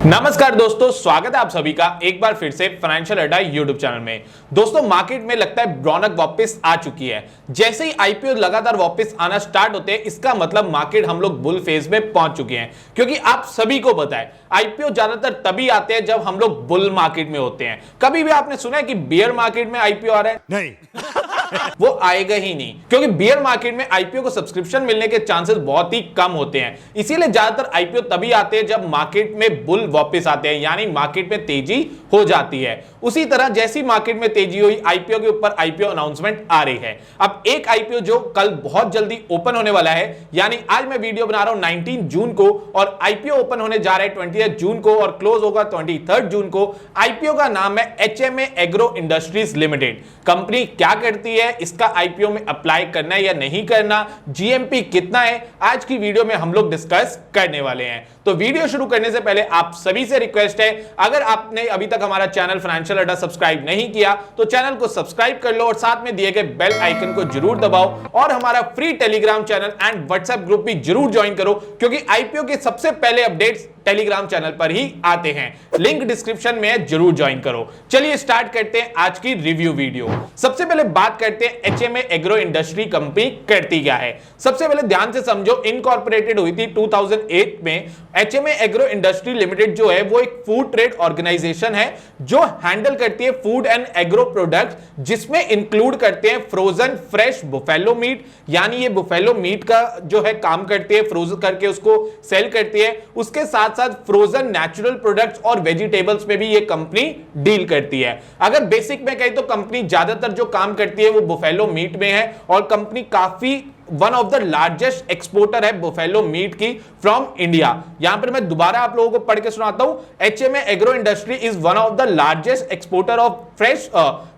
नमस्कार दोस्तों, स्वागत है आप सभी का एक बार फिर से फाइनेंशियल अड्डा यूट्यूब चैनल में। दोस्तों, मार्केट में लगता है रौनक वापस आ चुकी है। जैसे ही आईपीओ लगातार वापस आना स्टार्ट होते हैं, इसका मतलब मार्केट हम लोग बुल फेज में पहुंच चुके हैं। क्योंकि आप सभी को पता है आईपीओ ज्यादातर तभी आते हैं जब हम लोग बुल मार्केट में होते हैं। कभी भी आपने सुना है कि बियर मार्केट में आईपीओ आ रहा है? नहीं। वो आएगा ही नहीं, क्योंकि बियर मार्केट में आईपीओ को सब्सक्रिप्शन मिलने के चांसेस बहुत ही कम होते हैं। इसीलिए ज्यादातर आईपीओ तभी आते हैं जब मार्केट में बुल वापस आते हैं, यानी मार्केट में तेजी हो जाती है। उसी तरह जैसी मार्केट में तेजी हुई, आईपीओ के ऊपर आईपीओ अनाउंसमेंट आ रही है। अब एक आईपीओ जो कल बहुत जल्दी ओपन होने वाला है, यानी आज मैं वीडियो बना रहा हूं 19 जून को और आईपीओ ओपन होने जा रहा है 20 जून को और क्लोज होगा 23 जून को। आईपीओ का नाम है HMA agro industries limited. Company क्या करती है, इसका आईपीओ में अप्लाई करना है या नहीं करना, जीएमपी कितना है, आज की वीडियो में हम लोग डिस्कस करने वाले हैं। तो वीडियो शुरू करने से पहले आप सभी से रिक्वेस्ट है, अगर आपने अभी तक हमारा चैनल फाइनेंशियल अड्डा सब्सक्राइब नहीं किया तो चैनल को सब्सक्राइब कर लो और साथ में दिए गए बेल आइकन को जरूर दबाओ और हमारा free Telegram channel and WhatsApp group भी जरूर ज्वाइन करो, क्योंकि आईपीओ के सबसे पहले अपडेट्स टेलीग्राम चैनल पर ही आते हैं। लिंक डिस्क्रिप्शन में है, जरूर ज्वाइन करो। चलिए स्टार्ट करते हैं आज की रिव्यू वीडियो। सबसे पहले बात करते हैं एचएमए एग्रो इंडस्ट्री कंपनी करती क्या है। सबसे पहले ध्यान से समझो, इनकॉर्पोरेटेड हुई थी 2008 में। एचएमए एग्रो इंडस्ट्री लिमिटेड जो है वो एक फूड ट्रेड ऑर्गेनाइजेशन है जो हैंडल करती है फूड एंड एग्रो प्रोडक्ट्स, जिसमें इंक्लूड करते हैं फ्रोजन फ्रेश बुफेलो मीट, यानी ये बुफेलो मीट का जो है काम करती है, फ्रोजन करके उसको सेल करती है। उसके साथ साथ फ्रोजन नेचुरल प्रोडक्ट्स और वेजिटेबल्स में भी ये कंपनी डील करती है। अगर बेसिक में कहें तो कंपनी ज्यादातर जो काम करती है वो बुफेलो मीट में है और कंपनी काफी one of the largest exporter है बुफेलो मीट की फ्रॉम इंडिया। यहां पर मैं दोबारा आप लोगों को पढ़ के सुनाता हूं। HMA agro industry is one of the largest exporter of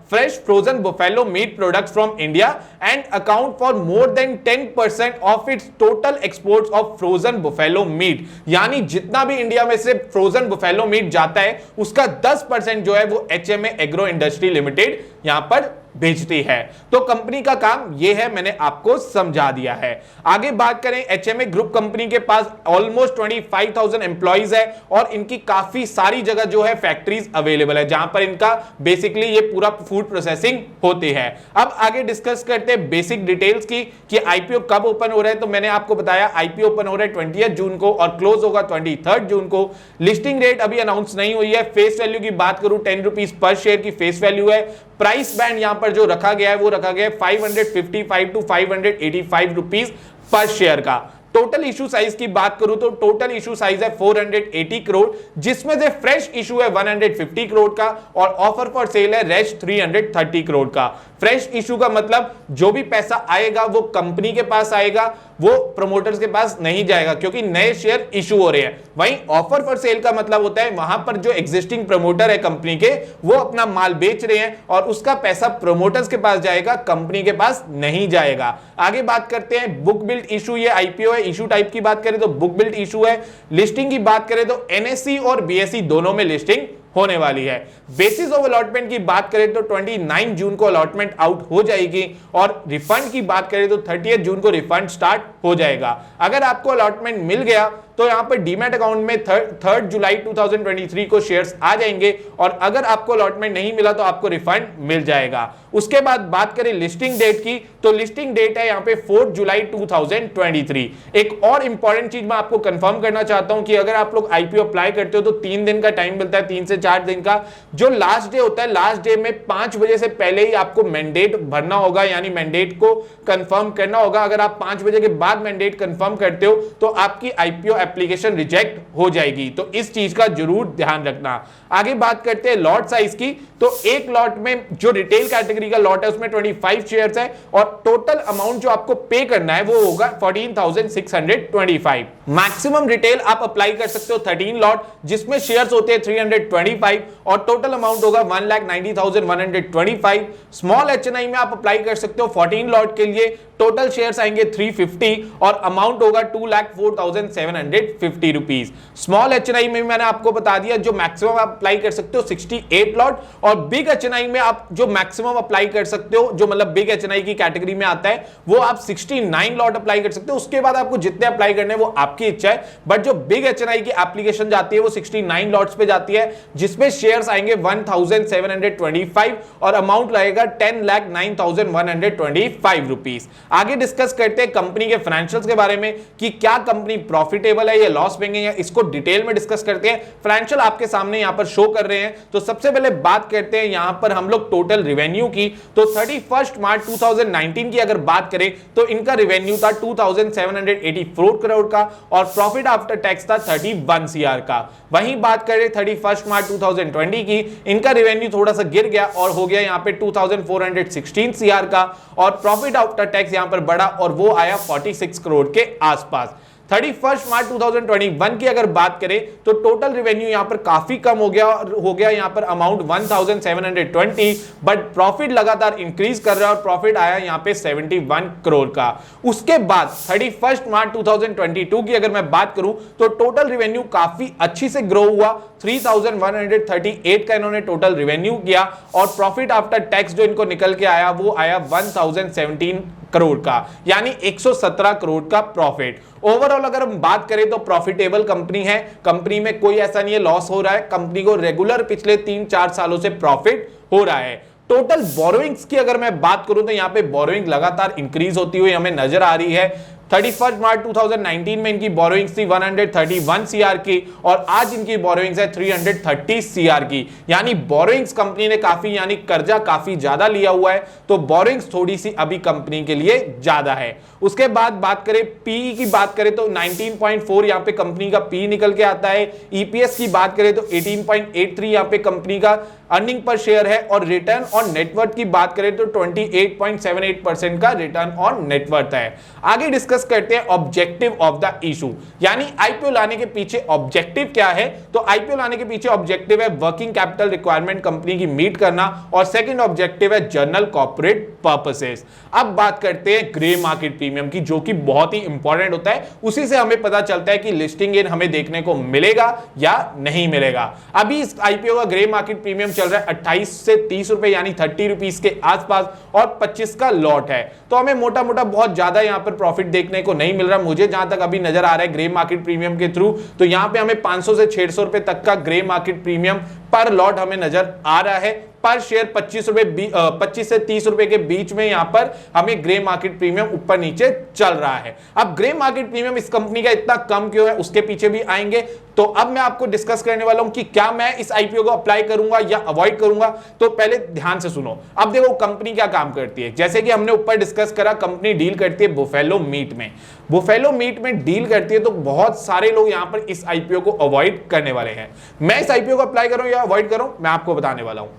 fresh frozen buffalo meat products from India and account for more than 10% of its total exports of frozen buffalo meat। यानी जितना भी इंडिया में से frozen buffalo meet जाता है उसका 10% जो है वो एचएमए एग्रो इंडस्ट्री लिमिटेड यहां पर भेजती है। तो कंपनी का काम यह है, मैंने आपको समझा दिया है। आगे बात करें, एचएमए ग्रुप कंपनी के पास ऑलमोस्ट 25,000 एम्प्लॉइज है और इनकी काफी सारी जगह जो है फैक्ट्रीज अवेलेबल है जहां पर इनका बेसिकली ये पूरा फूड प्रोसेसिंग होती है। अब आगे डिस्कस करते हैं बेसिक डिटेल्स की कि आईपीओ कब ओपन हो रहा है। तो मैंने आपको बताया आईपीओ ओपन हो रहा है 20 जून को और क्लोज होगा 23 जून को। लिस्टिंग रेट अभी अनाउंस नहीं हुई है। फेस वैल्यू की बात करूं, 10 रुपीज पर शेयर की फेस वैल्यू है। प्राइस बैंड यहां पर जो रखा गया है वो रखा गया है 555 टू 585 रुपीज पर शेयर का। टोटल इशू साइज की बात करूं तो टोटल इशू साइज है 480 करोड़, जिसमें से फ्रेश इशू है 150 करोड़ का और ऑफर फॉर सेल है रेश 330 करोड़ का। फ्रेश इशू का मतलब जो भी पैसा आएगा वो कंपनी के पास आएगा, वो प्रमोटर्स के पास नहीं जाएगा, क्योंकि नए शेयर इशू हो रहे हैं। वहीं ऑफर फॉर सेल का मतलब होता है वहां पर जो एग्जिस्टिंग प्रमोटर है कंपनी के, वो अपना माल बेच रहे हैं और उसका पैसा प्रमोटर्स के पास जाएगा, कंपनी के पास नहीं जाएगा। आगे बात करते हैं बुक बिल्ड इशू। ये आईपीओ है। इशू टाइप की बात करें तो बुक बिल्ड इशू है। लिस्टिंग की बात करें तो एनएससी और बीएसई दोनों में लिस्टिंग होने वाली है। बेसिस ऑफ अलॉटमेंट की बात करें तो 29 जून को अलॉटमेंट आउट हो जाएगी और रिफंड की बात करें तो 30 जून को रिफंड स्टार्ट हो जाएगा। अगर आपको अलॉटमेंट मिल गया तो यहां पर डीमैट अकाउंट में 3 जुलाई 2023 को शेयर्स आ जाएंगे और अगर आपको अलॉटमेंट नहीं मिला तो आपको रिफंड मिल जाएगा। उसके बाद बात करें लिस्टिंग डेट की, तो लिस्टिंग डेट है यहां पे 4 जुलाई 2023। एक और इंपॉर्टेंट चीज मैं आपको कंफर्म करना चाहता हूं कि अगर आप लोग आईपीओ अप्लाई करते हो तो 3 दिन का टाइम मिलता है, 3 से 4 दिन का। जो लास्ट डे होता है, लास्ट डे में 5 बजे से पहले ही आपको मैंडेट भरना होगा, यानी मैंडेट को कंफर्म करना होगा। अगर आप 5 बजे के बाद मैंडेट कंफर्म करते हो तो आपकी आईपीओ एप्लीकेशन रिजेक्ट हो जाएगी, तो इस चीज का जरूर ध्यान रखना। आगे बात करते हैं लॉट साइज की, तो एक लॉट में जो रिटेल कैटेगरी का लॉट है उसमें 25 शेयर्स है और टोटल अमाउंट जो आपको पे करना है वो होगा 14,625। मैक्सिमम रिटेल आप अप्लाई कर सकते हो 13 लॉट, जिसमें शेयर्स होते हैं 325 और टोटल अमाउंट होगा 1,90,125। स्मॉल एचएनआई में आप अप्लाई कर सकते हो 14 लॉट के लिए, टोटल शेयर्स आएंगे 350 और अमाउंट होगा 2,04,700 750 रुपीज। स्मॉल एचएनआई में मैंने आपको बता दिया जो मैक्सिमम आप अप्लाई कर सकते हो 68 लॉट, और बिग एचएनआई में आप जो मैक्सिमम अप्लाई कर सकते हो, जो मतलब बिग एचएनआई की कैटेगरी में आता है, वो आप 69 लॉट अप्लाई कर सकते हो। उसके बाद आपको जितने अप्लाई करने वो आपकी इच्छा है, बट जो बिग एचएनआई की एप्लीकेशन जाती है वो 69 लॉट्स पे जाती है, जिसमें शेयर्स आएंगे 1725 और अमाउंट लगेगा 10,09,125 रुपीज। आगे डिस्कस करते हैं कंपनी के फाइनेंशियल्स के बारे में कि क्या कंपनी प्रॉफिटेबल है या लॉस मेकिंग है, इसको डिटेल में डिस्कस करते हैं। फाइनेंशियल आपके सामने यहां पर शो कर रहे हैं। तो सबसे पहले बात करते हैं यहां पर हम लोग टोटल रेवेन्यू की। तो 31 मार्च 2019 की अगर बात करें तो इनका रेवेन्यू था 2784 करोड़ का और प्रॉफिट आफ्टर टैक्स था 31 सीआर का। वहीं बात करें 31 मार्च 2020 की, इनका रेवेन्यू थोड़ा सा गिर गया और हो गया यहां पे 2416 सीआर का, और प्रॉफिट आफ्टर टैक्स यहां पर बढ़ा और वो आया 46 करोड़ के आसपास। 31 मार्च 2021 की अगर बात करें तो टोटल रेवेन्यू यहां पर काफी कम हो गया यहां पर अमाउंट 1720, बट प्रॉफिट लगातार इंक्रीज कर रहा है और प्रॉफिट आया यहां पे 71 करोड़ का। उसके बाद 31 मार्च 2022 की अगर मैं बात करूं तो टोटल रेवेन्यू काफी अच्छी से ग्रो हुआ, 3138 का इन्होंने टोटल रेवेन्यू किया और प्रॉफिट आफ्टर टैक्स जो इनको निकल के आया वो आया 1017 करोड़ का, यानी 117 करोड़ का प्रॉफिट। ओवरऑल अगर हम बात करें तो प्रॉफिटेबल कंपनी है, कंपनी में कोई ऐसा नहीं है लॉस हो रहा है, कंपनी को रेगुलर पिछले 3-4 सालों से प्रॉफिट हो रहा है। टोटल बोरोइंग्स की अगर मैं बात करूं तो यहां पे बोरोइंग लगातार इंक्रीज होती हुई हमें नजर आ रही है। 31 मार्च 2019 में इनकी बोरोइंग्स थी 131 सीआर की और आज इनकी बोरोइंग्स है 330 सीआर की, यानी बोरोइंग्स कंपनी ने काफी यानी कर्जा काफी ज्यादा लिया हुआ है, तो बोरोइंग्स थोड़ी सी अभी कंपनी के लिए ज्यादा है। उसके बाद बात करें पी की बात करें तो 19.4 यहां पे कंपनी का पी निकल के आता है। ईपीएस की बात करें तो 18.83 यहां पे कंपनी का अर्निंग पर शेयर है और रिटर्न ऑन नेटवर्थ की बात करें तो 28.78% का रिटर्न ऑन नेटवर्थ है। आगे डिस्कस करते हैं ऑब्जेक्टिव ऑफ द इशू, यानी आईपीओ लाने के पीछे ऑब्जेक्टिव क्या है। तो आईपीओ लाने के पीछे ऑब्जेक्टिव है वर्किंग कैपिटल रिक्वायरमेंट कंपनी की मीट करना और सेकंड ऑब्जेक्टिव है जनरल कॉर्पोरेट पर्पसेस। अब बात करते हैं ग्रे मार्केट प्रीमियम की, जो कि बहुत ही इंपॉर्टेंट होता है, उसी से हमें पता चलता है कि लिस्टिंग गेन हमें देखने को मिलेगा या नहीं मिलेगा। अभी इस आईपीओ का ग्रे मार्केट प्रीमियम चल रहा है 28 से 30 रुपए यानी 30 रुपीस के आसपास और 25 का लॉट है, तो हमें मोटा मोटा बहुत ज्यादा यहां पर प्रॉफिट देखने को नहीं मिल रहा। मुझे जहां तक अभी नजर आ रहा है ग्रे मार्केट प्रीमियम के थ्रू, तो यहां पे हमें 500 से 600 रुपए तक का ग्रे मार्केट प्रीमियम पर लॉट हमें नजर आ रहा है। पर शेयर 25 से 30 रुपए के बीच में यहां पर हमें ग्रे मार्केट प्रीमियम ऊपर नीचे चल रहा है। अब ग्रे मार्केट प्रीमियम इस कंपनी का इतना कम क्यों है उसके पीछे भी आएंगे। तो अब मैं आपको डिस्कस करने वाला हूं कि क्या मैं इस आईपीओ को अप्लाई करूंगा या अवॉइड करूंगा। तो पहले ध्यान से सुनो। अब देखो कंपनी क्या काम करती है, जैसे कि हमने ऊपर डिस्कस करा, कंपनी डील करती है बुफेलो मीट में। बुफेलो मीट में डील करती है, तो बहुत सारे लोग यहां पर इस आईपीओ को अवॉइड करने वाले हैं। मैं इस आईपीओ को अप्लाई करूं या अवॉइड करूं, मैं आपको बताने वाला हूं।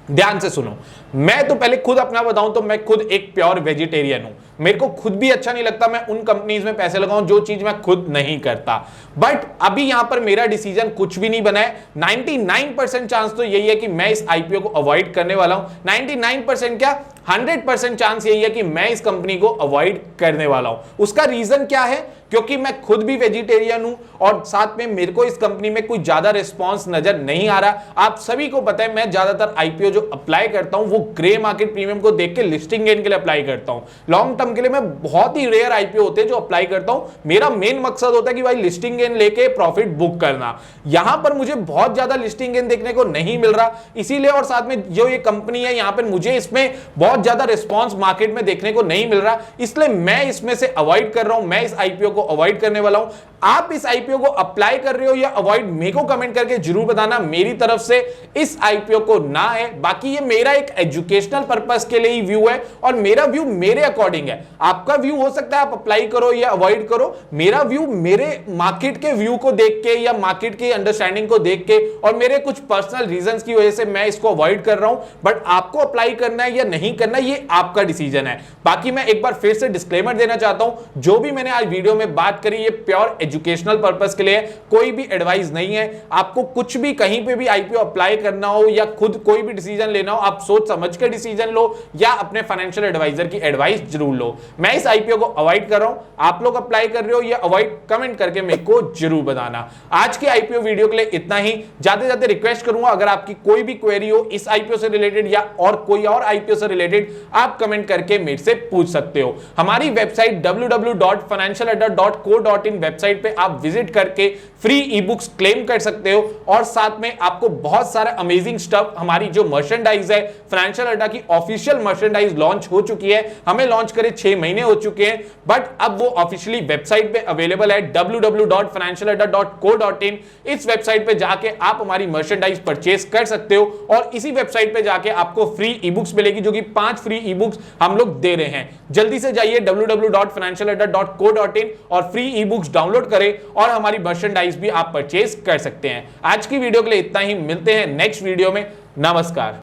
ध्यान से सुनो। मैं तो पहले खुद अपना बताऊं तो मैं खुद एक प्योर वेजिटेरियन हूं, मेरे को खुद भी अच्छा नहीं लगता मैं उन कंपनीज में पैसे लगाऊं जो चीज मैं खुद नहीं करता। बट अभी यहां पर मेरा डिसीजन कुछ भी नहीं बना है। 99% चांस तो यही है कि मैं इस आईपीओ को अवॉइड करने वाला हूं। 99% क्या, 100% चांस यही है कि मैं इस कंपनी को अवॉइड करने वाला हूं। उसका रीजन क्या है, क्योंकि मैं खुद भी वेजिटेरियन हूं और साथ में मेरे को इस कंपनी में कोई ज्यादा रिस्पांस नजर नहीं आ रहा। आप सभी को पता है मैं ज्यादातर आईपीओ जो अप्लाई करता हूं वो ग्रे मार्केट प्रीमियम को देख के लिस्टिंग गेन के लिए अप्लाई करता हूं। लॉन्ग टर्म के लिए मैं बहुत ही रेयर आईपीओ होते हैं जो अप्लाई करता हूं। मेरा मेन मकसद होता है कि भाई लिस्टिंग गेन लेके प्रॉफिट बुक करना। यहां पर मुझे बहुत ज्यादा लिस्टिंग गेन देखने को नहीं मिल रहा, इसीलिए और साथ में जो ये कंपनी है यहां पर मुझे इसमें बहुत ज्यादा रिस्पांस मार्केट में देखने को नहीं मिल रहा, इसलिए मैं इसमें से अवॉइड कर रहा हूं। मैं इस आईपीओ को अवॉइड करने वाला हूं। आप इस आईपीओ को अप्लाई कर रहे हो या अवॉइड, मेरे को कमेंट करके जरूर बताना। मेरी तरफ से इस आईपीओ को ना है, बाकी ये मेरा एक एजुकेशनल पर्पस के लिए ही व्यू है और मेरा व्यू मेरे अकॉर्डिंग है। आपका व्यू हो सकता है आप अप्लाई करो या अवॉइड करो, मेरा व्यू मेरे मार्केट के व्यू को देख के या मार्केट की अंडरस्टैंडिंग को देख के और मेरे कुछ पर्सनल रीजंस की वजह से मैं इसको अवॉइड कर रहा हूं। बट आपको अप्लाई करना है या नहीं करना ये आपका डिसीजन है। बाकी मैं एक बार फिर से डिस्क्लेमर देना चाहता हूं, जो भी मैंने आज वीडियो में में बात करी ये प्योर एजुकेशनल पर्पस के लिए, कोई भी एडवाइस नहीं है। आपको कुछ भी कहीं पे भी आईपीओ अप्लाई करना हो या खुद कोई भी डिसीजन लेना हो, आप सोच समझ के डिसीजन लो या अपने फाइनेंशियल एडवाइजर की एडवाइस जरूर लो। मैं इस आईपीओ को अवॉइड कर रहा हूं, आप लोग अप्लाई कर रहे हो या अवॉइड, कमेंट करके मेरे को जरूर बताना। आज के आईपीओ वीडियो के लिए इतना ही। जाते जाते रिक्वेस्ट करूंगा, अगर आपकी कोई भी क्वेरी हो इस आईपीओ से रिलेटेड या और कोई और आईपीओ से रिलेटेड, आप कमेंट करके मेरे से पूछ सकते हो। हमारी वेबसाइट www.financialadda.co.in वेबसाइट पे आप विजिट करके फ्री ई बुक्स क्लेम कर सकते हो और साथ में आपको बहुत सारा अमेजिंग स्टफ, हमारी जो मर्चेंडाइज है, फाइनेंशियल अड्डा की ऑफिशियल मर्चेंडाइज लॉन्च हो चुकी है। हमें लॉन्च करे 6 महीने हो चुके हैं, बट अब वो ऑफिशियली वेबसाइट पे अवेलेबल है www.financialadda.co.in। इस वेबसाइट पे जाके आप हमारी मर्चेंडाइज परचेस कर सकते हो और इसी वेबसाइट पे जाके आपको फ्री ई बुक्स मिलेगी, जो कि 5 फ्री ई बुक्स हम लोग दे रहे हैं। जल्दी से जाइए www.financialadda.co.in और फ्री ई बुक्स डाउनलोड करें और हमारी मर्चेंडाइज भी आप परचेस कर सकते हैं। आज की वीडियो के लिए इतना ही, मिलते हैं नेक्स्ट वीडियो में। नमस्कार।